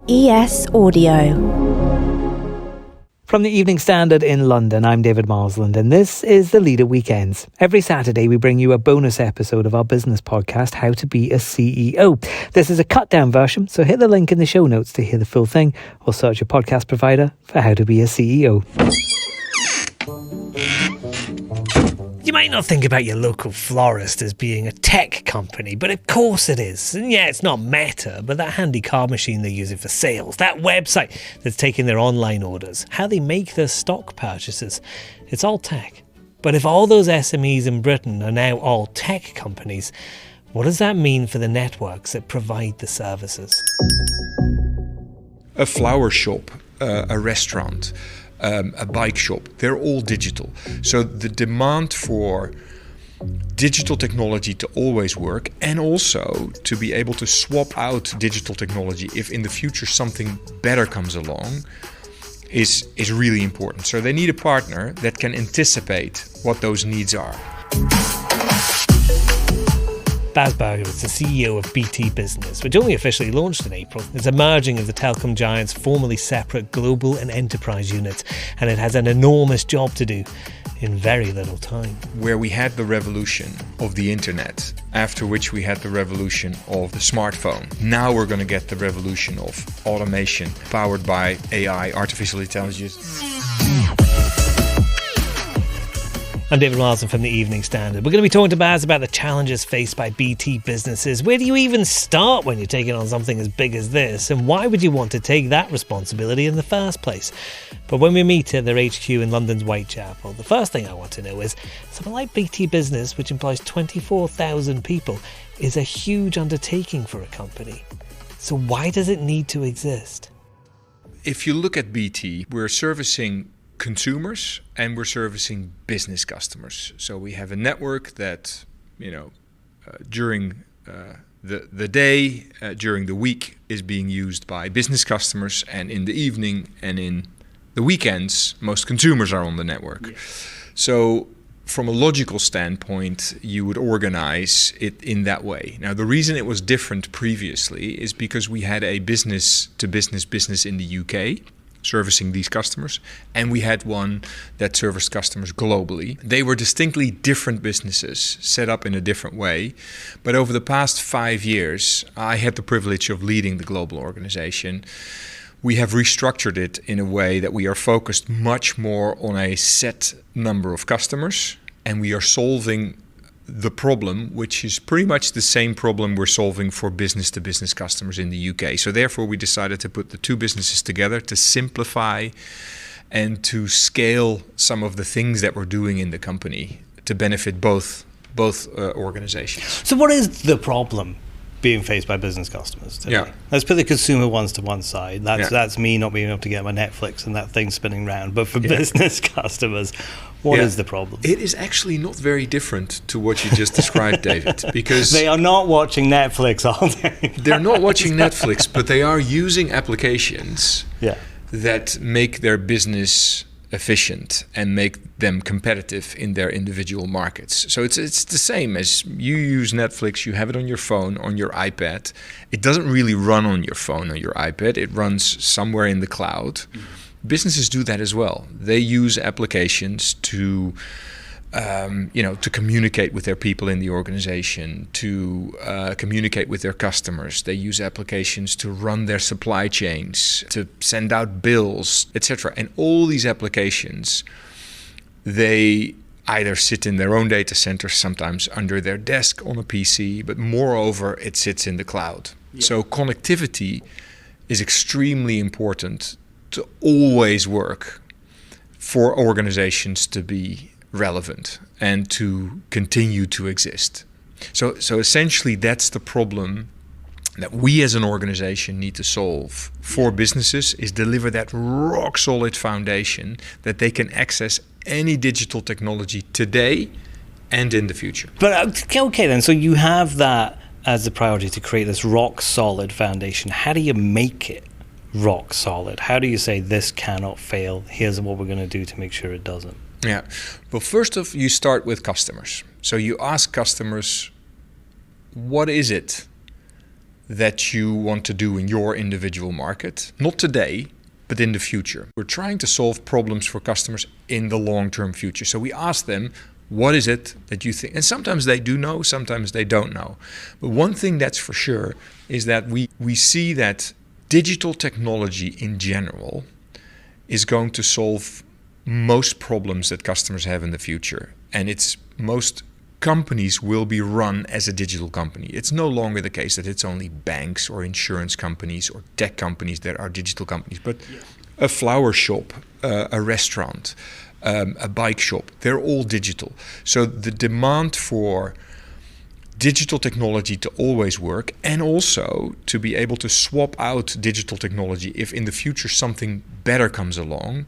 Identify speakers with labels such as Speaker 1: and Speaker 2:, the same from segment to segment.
Speaker 1: ES Audio.
Speaker 2: From the Evening Standard in London, I'm David Marsland, and this is the Leader Weekends. Every Saturday, we bring you a bonus episode of our business podcast, How to Be a CEO. This is a cut-down version, so hit the link in the show notes to hear the full thing, or search your podcast provider for How to Be a CEO. You might not think about your local florist as being a tech company, but of course it is. And yeah, it's not Meta, but that handy card machine they're using for sales, that website that's taking their online orders, how they make their stock purchases, it's all tech. But if all those SMEs in Britain are now all tech companies, what does that mean for the networks that provide the services?
Speaker 3: A flower shop, a restaurant, a bike shop, they're all digital. So the demand for digital technology to always work, and also to be able to swap out digital technology if in the future something better comes along, is really important. So they need a partner that can anticipate what those needs are.
Speaker 2: Bas Burger is the CEO of BT Business, which only officially launched in April. It's a merging of the telecom giant's formerly separate global and enterprise units, and it has an enormous job to do in very little time.
Speaker 3: Where we had the revolution of the internet, after which we had the revolution of the smartphone. Now we're going to get the revolution of automation powered by AI, artificial intelligence.
Speaker 2: I'm David Marsden from the Evening Standard. We're going to be talking to Bas about the challenges faced by BT businesses. Where do you even start when you're taking on something as big as this? And why would you want to take that responsibility in the first place? But when we meet at their HQ in London's Whitechapel, the first thing I want to know is, something like BT Business, which employs 24,000 people, is a huge undertaking for a company. So why does it need to exist?
Speaker 3: If you look at BT, we're servicing consumers and we're servicing business customers. So we have a network that, during the day, during the week, is being used by business customers, and in the evening and in the weekends, most consumers are on the network. Yes. So from a logical standpoint, you would organize it in that way. Now, the reason it was different previously is because we had a business-to-business business in the UK, servicing these customers, and we had one that serviced customers globally. They were distinctly different businesses, set up in a different way. But over the past 5 years, I had the privilege of leading the global organization. We have restructured it in a way that we are focused much more on a set number of customers, and we are solving the problem, which is pretty much the same problem we're solving for business-to-business customers in the UK. So therefore, we decided to put the two businesses together to simplify and to scale some of the things that we're doing in the company to benefit both organizations.
Speaker 4: So what is the problem being faced by business customers today?
Speaker 3: Yeah.
Speaker 4: Let's put the consumer ones to one side. That's me not being able to get my Netflix and that thing spinning around. But for business customers, what is the problem?
Speaker 3: It is actually not very different to what you just described, David, because
Speaker 4: they are not watching Netflix all day.
Speaker 3: They're not watching Netflix, but they are using applications that make their business efficient and make them competitive in their individual markets. So it's the same as you use Netflix, you have it on your phone, on your iPad. It doesn't really run on your phone or your iPad. It runs somewhere in the cloud. Mm-hmm. Businesses do that as well. They use applications to communicate with their people in the organization, to communicate with their customers. They use applications to run their supply chains, to send out bills, etc. And all these applications, they either sit in their own data center, sometimes under their desk on a PC, but moreover, it sits in the cloud. Yeah. So connectivity is extremely important to always work for organizations to be relevant and to continue to exist. So essentially that's the problem that we as an organization need to solve for businesses, is deliver that rock solid foundation that they can access any digital technology today and in the future.
Speaker 4: But okay then, so you have that as the priority, to create this rock solid foundation. How do you make it rock solid? How do you say this cannot fail? Here's what we're going to do to make sure it doesn't.
Speaker 3: Yeah. Well, first off, you start with customers. So you ask customers, what is it that you want to do in your individual market, not today, but in the future. We're trying to solve problems for customers in the long-term future. So we ask them, what is it that you think? And sometimes they do know, sometimes they don't know. But one thing that's for sure is that we see that digital technology in general is going to solve most problems that customers have in the future. And most companies will be run as a digital company. It's no longer the case that it's only banks or insurance companies or tech companies that are digital companies, but a flower shop, a restaurant, a bike shop, they're all digital. So the demand for digital technology to always work, and also to be able to swap out digital technology if in the future something better comes along,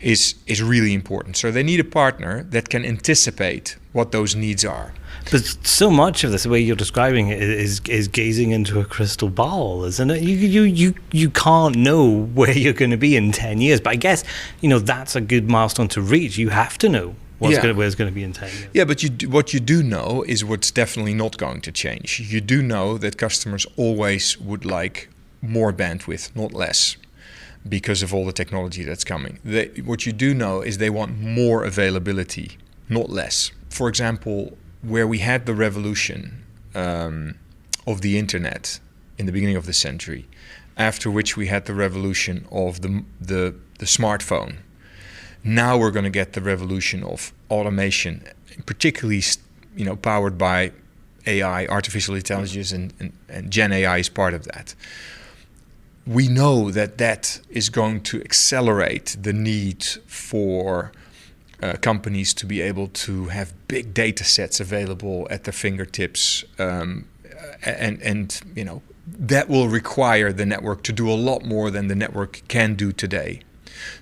Speaker 3: is really important. So they need a partner that can anticipate what those needs are.
Speaker 4: But so much of this, the way you're describing it, is gazing into a crystal ball, isn't it? You can't know where you're going to be in 10 years. But I guess, that's a good milestone to reach. You have to know where it's going to be in 10 years.
Speaker 3: Yeah, but what you do know is what's definitely not going to change. You do know that customers always would like more bandwidth, not less, because of all the technology that's coming. What you do know is they want more availability, not less. For example, where we had the revolution of the internet in the beginning of the century, after which we had the revolution of the smartphone. Now we're going to get the revolution of automation, particularly powered by AI, artificial intelligence, and Gen AI is part of that. We know that is going to accelerate the need for companies to be able to have big data sets available at their fingertips, and that will require the network to do a lot more than the network can do today.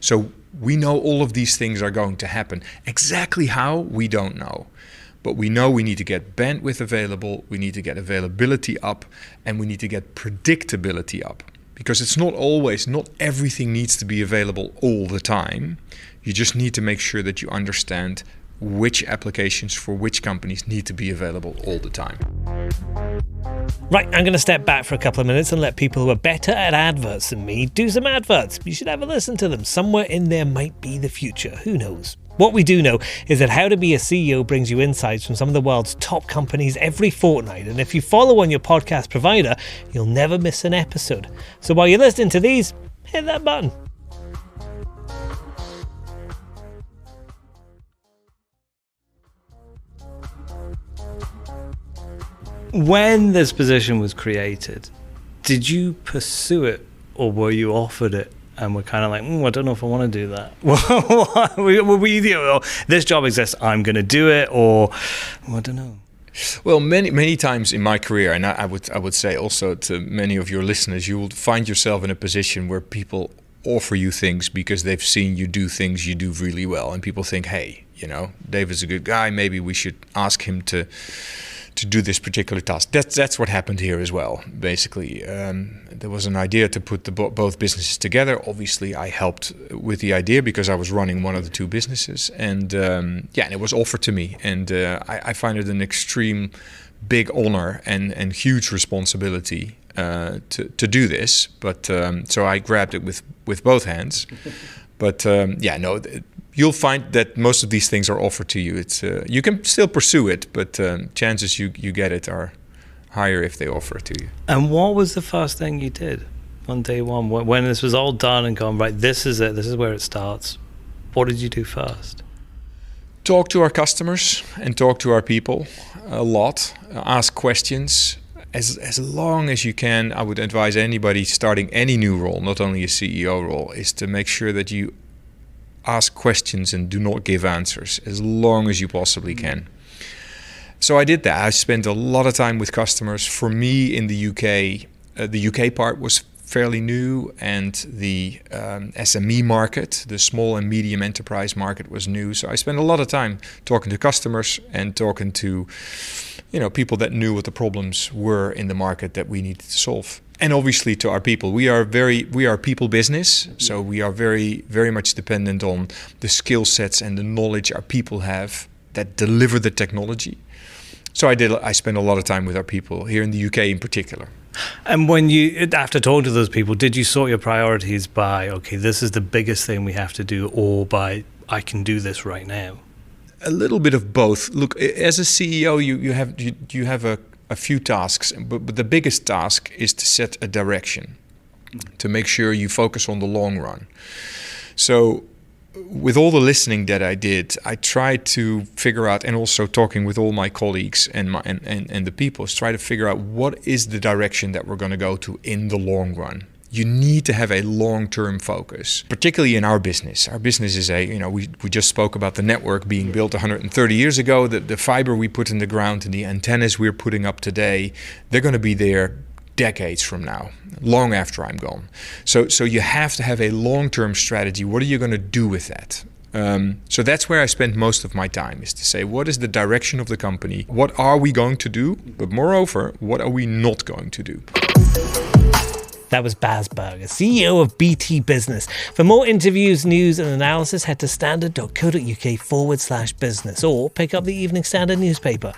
Speaker 3: So we know all of these things are going to happen. Exactly how, we don't know. But we know we need to get bandwidth available, we need to get availability up, and we need to get predictability up. Because it's not everything needs to be available all the time. You just need to make sure that you understand which applications for which companies need to be available all the time.
Speaker 2: Right, I'm going to step back for a couple of minutes and let people who are better at adverts than me do some adverts. You should have a listen to them. Somewhere in there might be the future. Who knows? What we do know is that How to Be a CEO brings you insights from some of the world's top companies every fortnight. And if you follow on your podcast provider, you'll never miss an episode. So while you're listening to these, hit that button.
Speaker 4: When this position was created, did you pursue it, or were you offered it and we're kind of like, I don't know if I want to do that? This job exists, I'm going to do it, or I don't know.
Speaker 3: Well, many times in my career, and I would say also to many of your listeners, you will find yourself in a position where people offer you things because they've seen you do things you do really well, and people think, hey, David's a good guy, maybe we should ask him to do this particular task. That's what happened here as well. Basically, there was an idea to put both businesses together. Obviously, I helped with the idea because I was running one of the two businesses, and and it was offered to me, and I find it an extreme big honor and huge responsibility to do this. But so I grabbed it with both hands. But you'll find that most of these things are offered to you. It's you can still pursue it, but chances you get it are higher if they offer it to you.
Speaker 4: And what was the first thing you did on day one when this was all done and gone, right, this is it, this is where it starts? What did you do first?
Speaker 3: Talk to our customers and talk to our people a lot. Ask questions. As long as you can, I would advise anybody starting any new role, not only a CEO role, is to make sure that you ask questions and do not give answers as long as you possibly can. So I did that. I spent a lot of time with customers. For me in the UK part was fairly new, and the SME market, the small and medium enterprise market, was new. So I spent a lot of time talking to customers and talking to people that knew what the problems were in the market that we needed to solve. And obviously to our people. We are a people business, so we are very, very much dependent on the skill sets and the knowledge our people have that deliver the technology. So I spent a lot of time with our people here in the UK in particular.
Speaker 4: And when you, after talking to those people, did you sort your priorities by, okay, this is the biggest thing we have to do, or by, I can do this right now?
Speaker 3: A little bit of both. Look, as a CEO, you have a few tasks, but the biggest task is to set a direction, to make sure you focus on the long run. So with all the listening that I did, I tried to figure out, and also talking with all my colleagues and the people, is try to figure out what is the direction that we're going to go to in the long run. You need to have a long-term focus, particularly in our business. Our business is we just spoke about the network being built 130 years ago. The fiber we put in the ground and the antennas we're putting up today, they're going to be there decades from now, long after I'm gone. So you have to have a long-term strategy. What are you going to do with that? So that's where I spend most of my time, is to say, what is the direction of the company? What are we going to do? But moreover, what are we not going to do?
Speaker 2: That was Bas Burger, CEO of BT Business. For more interviews, news and analysis, head to standard.co.uk/business or pick up the Evening Standard newspaper.